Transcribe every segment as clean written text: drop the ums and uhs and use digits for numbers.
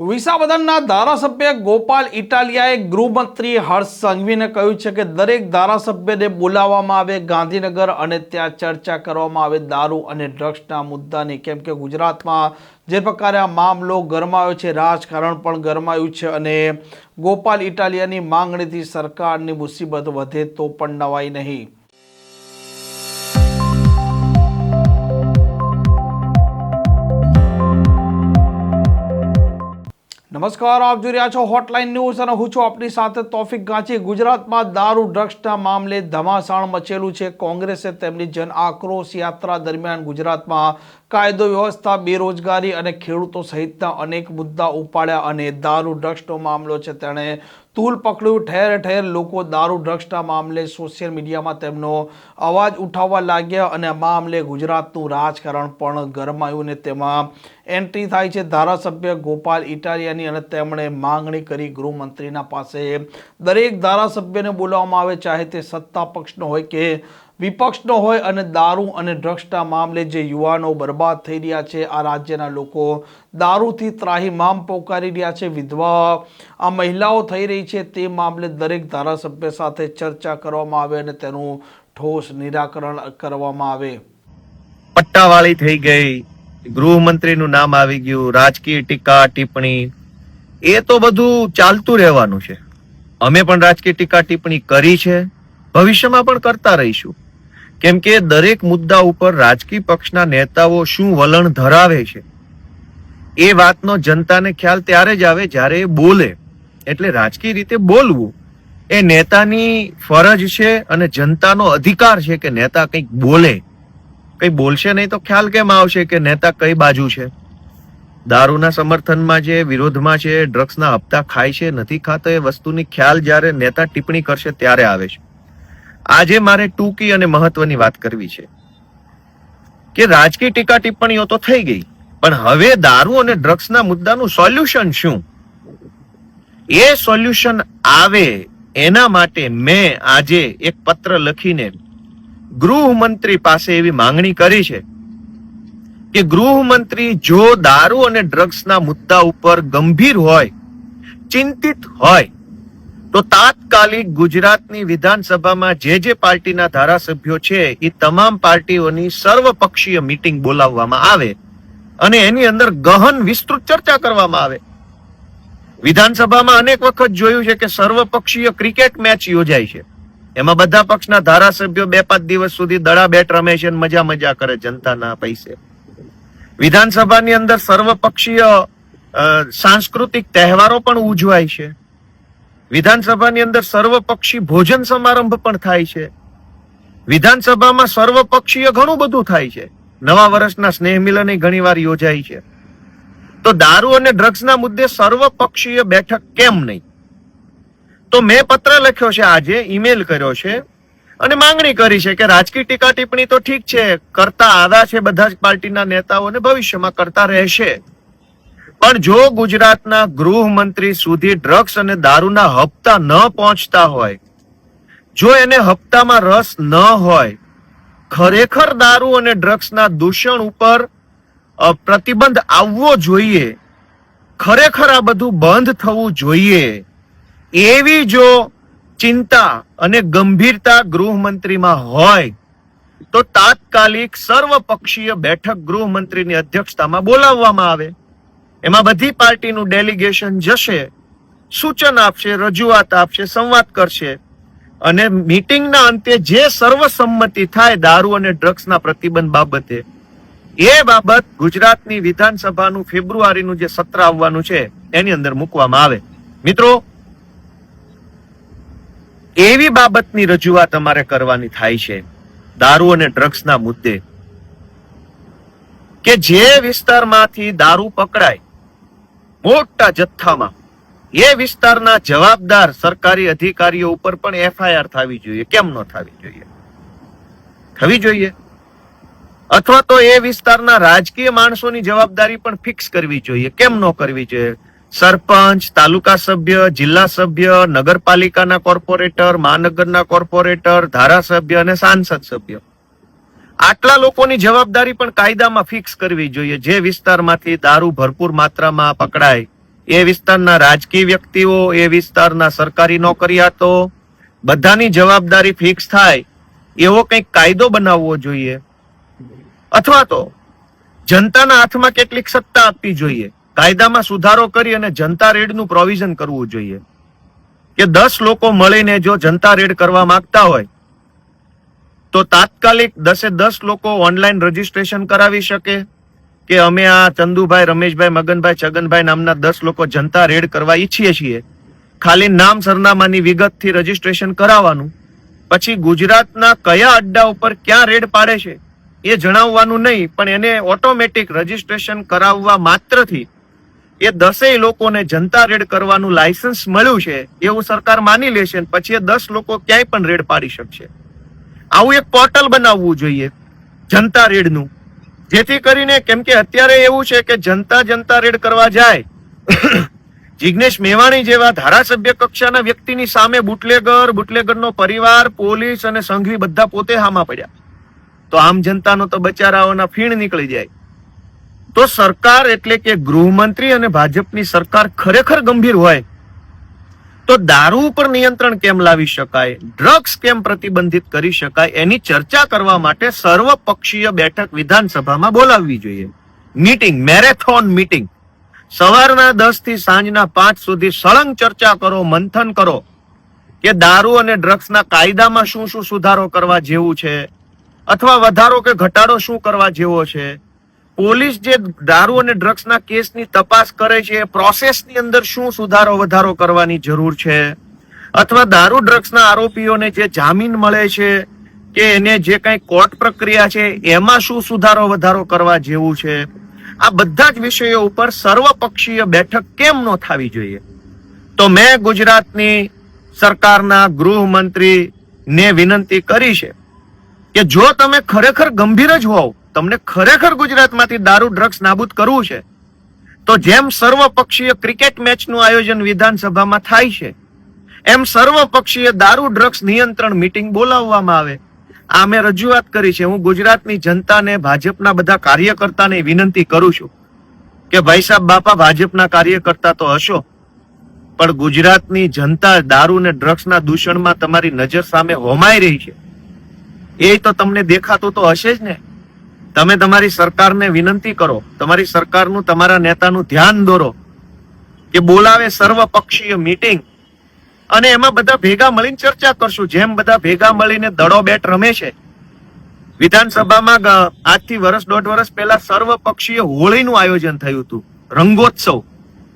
વિસાવદરના ધારાસભ્ય ગોપાલ ઇટાલિયાએ ગૃહમંત્રી હર્ષ સંઘવીને કહ્યું છે કે દરેક ધારાસભ્યને બોલાવવામાં આવે ગાંધીનગર અને ત્યાં ચર્ચા કરવામાં આવે દારૂ અને ડ્રગ્સના મુદ્દાની, કેમ કે ગુજરાતમાં જે પ્રકારે આ મામલો ગરમાયો છે, રાજકારણ પણ ગરમાયું છે અને ગોપાલ ઇટાલિયાની માંગણીથી સરકારની મુસીબત વધે તો પણ નવાઈ નહીં। નમસ્કાર, આપ જોઈ રહ્યા છો હોટલાઇન ન્યૂઝ અને હું છું આપની સાથે તોફિક ગાંચી। ગુજરાતમાં દારૂ ડ્રગ્સના મામલે ધમાસાણ મચેલું છે। કોંગ્રેસે તેમની જન આક્રોશ યાત્રા દરમિયાન ગુજરાતમાં કાયદો વ્યવસ્થા, બેરોજગારી અને ખેડૂતો સહિતના અનેક મુદ્દા ઉપાડ્યા અને દારૂ ડ્રગ્સનો મામલો છે તેણે તૂલ પકડ્યું। ઠેર ઠેર લોકો દારૂ ડ્રગ્સના મામલે સોશિયલ મીડિયામાં તેમનો અવાજ ઉઠાવવા લાગ્યા અને આ મામલે ગુજરાતનું રાજકારણ પણ ગરમાયું ને તેમાં એન્ટ્રી થાય છે ધારાસભ્ય ગોપાલ ઇટાલિયાની અને તેમણે માંગણી કરી ગૃહમંત્રીના પાસે દરેક ધારાસભ્યને બોલાવવામાં આવે, ચાહે તે સત્તા પક્ષનો હોય કે વિપક્ષનો હોય, અને દારૂ અને ડ્રગ્સના મામલે જે યુવાનો બરબાદ થઈ રહ્યા છે, આ રાજ્યના લોકો દારૂથી ત્રાહિમામ પોકારી રહ્યા છે, વિધવા આ મહિલાઓ થઈ રહી છે, તે મામલે દરેક ધારાસભ્ય સાથે ચર્ચા કરવામાં આવે અને તેનું ઠોસ નિરાકરણ કરવામાં આવે। પટ્ટાવાળી થઈ ગઈ, ગૃહમંત્રીનું નામ આવી ગયું, રાજકીય ટીકા ટિપ્પણી, એ તો બધું ચાલતું રહેવાનું છે। અમે પણ રાજકીય ટીકા ટિપ્પણી કરી છે, ભવિષ્યમાં પણ કરતા રહીશું, કેમ કે દરેક મુદ્દા ઉપર રાજકીય પક્ષના નેતાઓ શું વલણ ધરાવે છે એ વાતનો જનતાને ખ્યાલ ત્યારે જ આવે જ્યારે એ બોલે। એટલે રાજકીય રીતે બોલવું એ નેતાની ફરજ છે અને જનતાનો અધિકાર છે કે નેતા કંઈક બોલે। કંઈ બોલશે નહીં તો ખ્યાલ કેમ આવશે કે નેતા કઈ બાજુ છે? દારૂના સમર્થનમાં છે, વિરોધમાં છે, ડ્રગ્સના હપ્તા ખાય છે, નથી ખાતો, એ વસ્તુની ખ્યાલ જ્યારે નેતા ટિપ્પણી કરશે ત્યારે આવે છે। આજે મારે ટૂંકી અને મહત્વની વાત કરવી છે કે રાજકીય ટીકા ટિપ્પણીઓ તો થઈ ગઈ, પણ હવે દારૂ અને ડ્રગ્સના મુદ્દાનું સોલ્યુશન શું? એ સોલ્યુશન આવે એના માટે મેં આજે એક પત્ર લખીને ગૃહમંત્રી પાસે એવી માંગણી કરી છે કે ગૃહમંત્રી જો દારૂ અને ડ્રગ્સના મુદ્દા ઉપર ગંભીર હોય, ચિંતિત હોય, તો તાત્કાલિક ગુજરાતની વિધાનસભામાં જે પાર્ટીના ધારાસભ્યો છે એ તમામ પાર્ટીઓની સર્વપક્ષીય મીટિંગ બોલાવવામાં આવે અને એની અંદર ગહન વિસ્તૃત ચર્ચા કરવામાં આવે। વિધાનસભામાં અનેક વખત જોયું છે કે સર્વપક્ષીય ક્રિકેટ મેચ યોજાય છે, એમાં બધા પક્ષના ધારાસભ્યો 2-5 દિવસ સુધી દડા બેટ રમે છે, મજા કરે જનતાના પૈસે। વિધાનસભાની અંદર સર્વપક્ષીય સાંસ્કૃતિક તહેવારો પણ ઉજવાય છે, વિધાનસભાની અંદર સર્વપક્ષી ભોજન સમારંભ પણ થાય છે, વિધાનસભામાં સર્વપક્ષીય ઘણું બધું થાય છે, નવા વર્ષના સ્નેહ મિલન ઘણી વાર યોજાય છે। તો દારૂ અને ડ્રગ્સના મુદ્દે સર્વપક્ષીય બેઠક કેમ નહીં? તો મેં પત્ર લખ્યો છે, આજે ઈમેલ કર્યો છે અને માંગણી કરી છે કે રાજકીય ટીકા ટિપ્પણી તો ઠીક છે, કરતા આવ્યા છે બધા જ પાર્ટીના નેતાઓને, ભવિષ્યમાં કરતા રહેશે, પણ જો ગુજરાતના ગૃહમંત્રી સુધી ડ્રગ્સ અને દારૂના હપ્તા ન પહોંચતા હોય, જો એને હપ્તામાં રસ ન હોય, ખરેખર દારૂ અને ડ્રગ્સના દૂષણ ઉપર પ્રતિબંધ આવવો જોઈએ, ખરેખર આ બધું બંધ થવું જોઈએ, એવી જો ચિંતા અને ગંભીરતા ગૃહમંત્રીમાં હોય તો તાત્કાલિક સર્વપક્ષીય બેઠક ગૃહમંત્રીની અધ્યક્ષતામાં બોલાવવામાં આવે। એમાં બધી પાર્ટીનું ડેલિગેશન જશે, સૂચન આપશે, રજૂઆત આપશે, સંવાદ કરશે અને મીટિંગના અંતે જે સર્વસંમતિ થાય દારૂ અને ડ્રગ્સના પ્રતિબંધ બાબતે, એ બાબત ગુજરાતની વિધાનસભાનું ફેબ્રુઆરીનું જે સત્ર આવવાનું છે એની અંદર મૂકવામાં આવે। મિત્રો, એવી બાબતની રજૂઆત અમારે કરવાની થાય છે દારૂ અને ડ્રગ્સના મુદ્દે કે જે વિસ્તારમાંથી દારૂ પકડાય મોટા જથ્થામાં, એ વિસ્તારના જવાબદાર સરકારી અધિકારીઓ ઉપર પણ એફઆઈઆર થવી જોઈએ। કેમ ન થવી જોઈએ? થવી જોઈએ। અથવા તો એ વિસ્તારના રાજકીય માણસોની જવાબદારી પણ ફિક્સ કરવી જોઈએ। કેમ ન કરવી જોઈએ? સરપંચ, તાલુકા સભ્ય, જિલ્લા સભ્ય, નગરપાલિકાના કોર્પોરેટર, મહાનગરના કોર્પોરેટર, ધારાસભ્ય અને સાંસદ સભ્ય, આટલા લોકોની જવાબદારી પણ કાયદામાં ફિક્સ કરવી જોઈએ। જે વિસ્તારમાંથી દારૂ ભરપૂર માત્રામાં પકડાય એ વિસ્તારના રાજકીય વ્યક્તિઓ, એ વિસ્તારના સરકારી નોકરિયાતો બધાની જવાબદારી ફિક્સ થાય એવો કંઈક કાયદો બનાવવો જોઈએ, અથવા તો જનતાના હાથમાં કેટલીક સત્તા આપવી જોઈએ. કાયદામાં સુધારો કરી અને જનતા રેડનું પ્રોવિઝન કરવું જોઈએ કે 10 લોકો મળીને જો જનતા રેડ કરવા માંગતા હોય તો તાત્કાલિક 10 લોકો ઓનલાઈન રજીસ્ટ્રેશન કરાવી શકે કે અમે આ ચંદુભાઈ, રમેશભાઈ, મગનભાઈ, છગનભાઈ નામના 10 લોકો જનતા રેડ કરવા ઈચ્છીએ છીએ. ખાલી નામ સરનામાની વિગતથી રજીસ્ટ્રેશન કરાવવાનું. પછી ગુજરાતના કયા અડ્ડા ઉપર ક્યાં રેડ પાડે છે એ જણાવવાનું નહીં, પણ એને ઓટોમેટિક રજીસ્ટ્રેશન કરાવવા માત્રથી એ 10 લોકોને જનતા રેડ કરવાનું લાયસન્સ મળ્યું છે એવું સરકાર માની લેશે. પછી એ 10 લોકો ક્યાંય પણ રેડ પાડી શકશે. આવું એક પોર્ટલ બનાવવું જોઈએ જનતા રેડનું, જેથી કરીને, કેમ કે અત્યારે એવું છે કે જનતા રેડ કરવા જાય જિગ્નેશ મેવાણી જેવા ધારાસભ્ય કક્ષાના વ્યક્તિની સામે બુટલેગરનો પરિવાર, પોલીસ અને સંઘવી બધા પોતે હામાં પડ્યા, તો આમ જનતાનો તો બચારાઓના ફીણ નીકળી જાય. તો સરકાર એટલે કે ગૃહમંત્રી અને ભાજપની સરકાર ખરેખર ગંભીર હોય તો દારૂ ઉપર નિયંત્રણ કેમ લાવી શકાય, ડ્રગ્સ કેમ પ્રતિબંધિત કરી શકાય, એની ચર્ચા કરવા માટે સર્વપક્ષીય બેઠક વિધાનસભામાં બોલાવવી જોઈએ. મીટિંગ, મેરેથોન મીટિંગ, સવારના 10 થી સાંજના 5 સુધી સળંગ ચર્ચા કરો, મંથન કરો કે દારૂ અને ડ્રગ્સના કાયદામાં શું શું સુધારો કરવા જેવું છે, અથવા વધારો કે ઘટાડો શું કરવા જેવો છે. પોલીસ જે દારૂ અને ડ્રગ્સના કેસની તપાસ કરે છે એ પ્રોસેસની અંદર શું સુધારો વધારો કરવાની જરૂર છે, અથવા દારૂ ડ્રગ્સના આરોપીઓને જે જામીન મળે છે કે એને જે કંઈ કોર્ટ પ્રક્રિયા છે એમાં શું સુધારો વધારો કરવા જેવું છે. આ બધા જ વિષયો ઉપર સર્વપક્ષીય બેઠક કેમ ન થવી જોઈએ. તો મેં ગુજરાતની સરકારના ગૃહમંત્રીને વિનંતી કરી છે કે જો તમે ખરેખર ગંભીર જ હોવ, તમને ખરેખર ગુજરાતમાંથી દારૂ ડ્રગ્સ નાબૂદ કરવું છે, તો જેમ સર્વપક્ષીય ક્રિકેટ મેચનું આયોજન વિધાનસભામાં થાય છે એમ સર્વપક્ષીય દારૂ ડ્રગ્સ નિયંત્રણ મીટિંગ બોલાવવામાં આવે. આ મેં રજૂઆત કરી છે. હું ગુજરાતની જનતાને, ભાજપના બધા કાર્યકર્તાને વિનંતી કરું છું કે ભાઈ સાહેબ, બાપા ભાજપના કાર્યકર્તા તો હશો, પણ ગુજરાતની જનતા દારૂ ને ડ્રગ્સના દૂષણમાં તમારી નજર સામે હોમાઈ રહી છે એ તો તમને દેખાતું તો હશે જ ને. તમે તમારી સરકારને વિનંતી કરો, તમારી સરકારનું, તમારા નેતાનું ધ્યાન દોરો કે બોલાવે સર્વપક્ષીય મીટિંગ અને એમાં બધા ભેગા મળીને ચર્ચા કરશું. જેમ બધા ભેગા મળીને દડો બેટ રમે છે. વિધાનસભામાં આજથી 1.5 વર્ષ પહેલા સર્વપક્ષીય હોળીનું આયોજન થયું હતું, રંગોત્સવ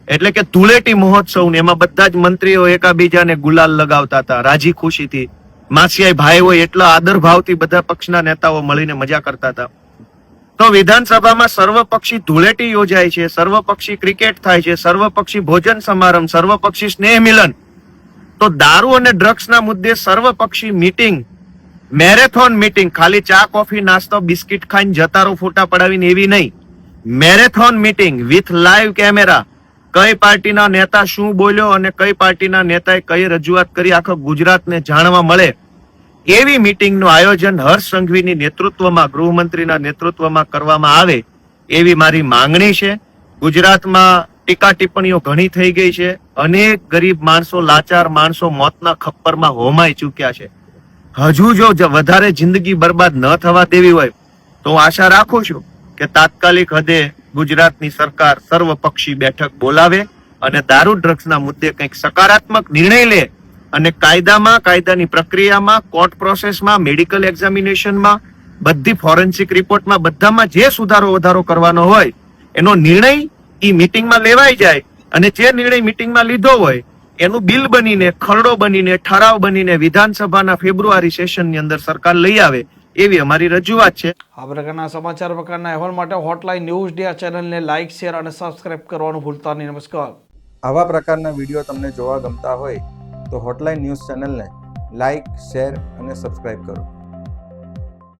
એટલે કે ધૂળેટી મહોત્સવ, ને એમાં બધા જ મંત્રીઓ એકાબીજાને ગુલાલ લગાવતા હતા રાજી ખુશીથી. માસિયાઈ ભાઈ હોય એટલા આદર ભાવથી બધા પક્ષના નેતાઓ મળીને મજા કરતા હતા. તો વિધાનસભામાં સર્વપક્ષી ધૂળેટી યોજાય છે, સર્વપક્ષી ક્રિકેટ થાય છે, સર્વપક્ષી ભોજન સમારંભ, સર્વપક્ષી સ્નેહ મિલન. તો દારૂ અને ડ્રગ્સના મુદ્દે સર્વપક્ષી મીટિંગ, મેરેથોન મીટિંગ, ખાલી ચા કોફી નાસ્તો બિસ્કિટ ખાઈને જતારો ફોટા પડાવીને એવી નહીં. Marathon meeting with live camera, કઈ પાર્ટીના નેતા શું બોલ્યો અને કઈ પાર્ટીના નેતાએ કઈ રજૂઆત કરી આખા ગુજરાતને જાણવા મળે એવી મીટિંગનું આયોજન હર્ષ સંઘવીની નેતૃત્વમાં, ગૃહમંત્રીના નેતૃત્વમાં કરવામાં આવે એવી મારી માંગણી છે. ગુજરાતમાં ટીકા ટિપ્પણીઓ ઘણી થઈ ગઈ છે. અનેક ગરીબ માણસો, લાચાર માણસો મોતના ખપ્પરમાં હોમાઈ ચૂક્યા છે. હજુ જો વધારે જિંદગી બરબાદ ન થવા દેવી હોય તો હું આશા રાખું છું કે તાત્કાલિક હદે ગુજરાતની સરકાર સર્વપક્ષી બેઠક બોલાવે અને દારૂ ડ્રગ્સના મુદ્દે કંઈક સકારાત્મક નિર્ણય લે અને કાયદામાં, કાયદાની પ્રક્રિયામાં, કોર્ટ પ્રોસેસમાં, મેડિકલ એક્ઝામિનેશનમાં, બધી ફોરેન્સિક રિપોર્ટમાં, બધામાં જે સુધારો વધારો કરવાનો હોય એનો નિર્ણય એ મીટિંગમાં લેવાઈ જાય અને જે નિર્ણય મીટિંગમાં લીધો હોય એનું બિલ બનીને, ખરડો બનીને, ઠરાવ બનીને વિધાનસભાના ફેબ્રુઆરી સેશનની અંદર સરકાર લઈ આવે એવી અમારી રજૂઆત છે. આ પ્રકારના સમાચાર, પ્રકારના અહેવાલ માટે હોટલાઇન ન્યૂઝ ડે ચેનલને લાઇક, શેર અને સબસ્ક્રાઇબ કરવાનું ભૂલતા નહીં. નમસ્કાર. આવા પ્રકારના વિડીયો તમને જોવા ગમતા હોય તો હોટલાઇન ન્યૂઝ ચેનલને લાઇક, શેર અને સબસ્ક્રાઇબ કરો.